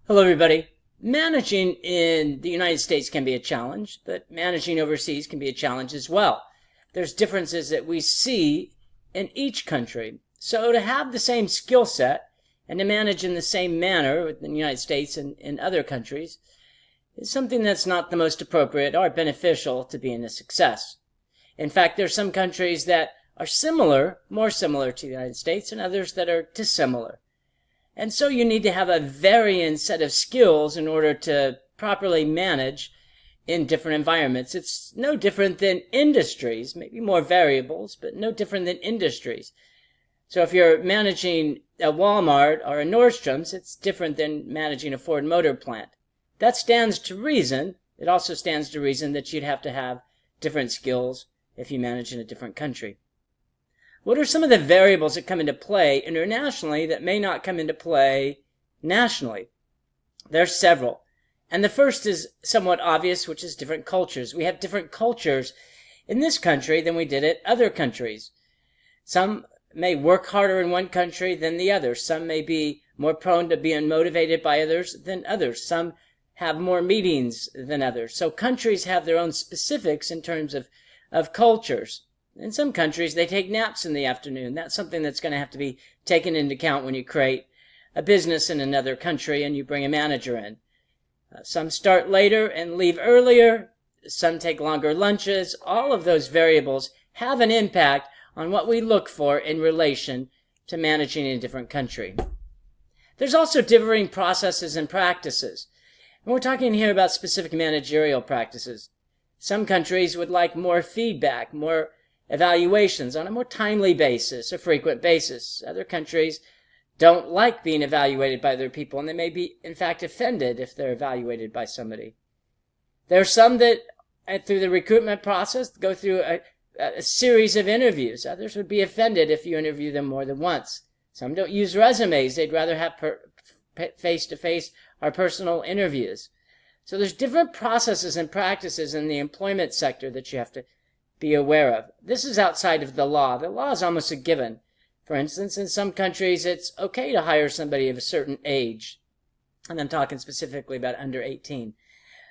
Hello, everybody. Managing in the United States can be a challenge, but managing overseas can be a challenge as well. There's differences that we see in each country. So to have the same skill set and to manage in the same manner in the United States and in other countries is something that's not the most appropriate or beneficial to being a success. In fact, there's some countries that are similar, more similar to the United States, and others that are dissimilar. And so you need to have a varying set of skills in order to properly manage in different environments. It's no different than industries, maybe more variables, but no different than industries. So if you're managing a Walmart or a Nordstrom's, it's different than managing a Ford Motor plant. That stands to reason. It also stands to reason that you'd have to have different skills if you manage in a different country. What are some of the variables that come into play internationally that may not come into play nationally? There's several. And the first is somewhat obvious, which is different cultures. We have different cultures in this country than we did at other countries. Some may work harder in one country than the other. Some may be more prone to being motivated by others than others. Some have more meetings than others. So countries have their own specifics in terms of cultures. In some countries, they take naps in the afternoon. That's something that's going to have to be taken into account when you create a business in another country and you bring a manager in. Some start later and leave earlier. Some take longer lunches. All of those variables have an impact on what we look for in relation to managing in a different country. There's also differing processes and practices. And we're talking here about specific managerial practices. Some countries would like more feedback, more evaluations on a more timely basis, a frequent basis. Other countries don't like being evaluated by other people, and they may be, in fact, offended if they're evaluated by somebody. There are some that, through the recruitment process, go through a series of interviews. Others would be offended if you interview them more than once. Some don't use resumes. They'd rather have face-to-face or personal interviews. So there's different processes and practices in the employment sector that you have to be aware of. This is outside of the law. The law is almost a given. For instance, in some countries, it's okay to hire somebody of a certain age. And I'm talking specifically about under 18.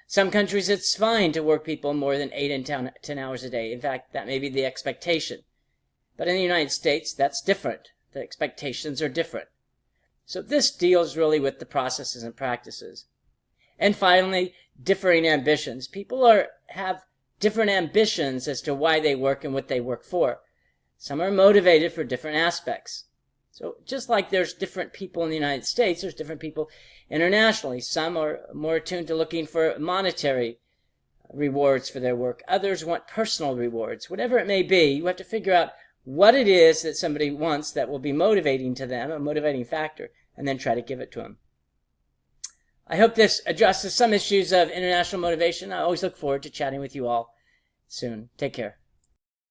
Some countries, it's fine to work people more than 8 and 10 hours a day. In fact, that may be the expectation. But in the United States, that's different. The expectations are different. So this deals really with the processes and practices. And finally, differing ambitions. People have different ambitions as to why they work and what they work for. Some are motivated for different aspects. So just like there's different people in the United States, there's different people internationally. Some are more attuned to looking for monetary rewards for their work. Others want personal rewards. Whatever it may be, you have to figure out what it is that somebody wants that will be motivating to them, a motivating factor, and then try to give it to them. I hope this addresses some issues of international motivation. I always look forward to chatting with you all soon. Take care.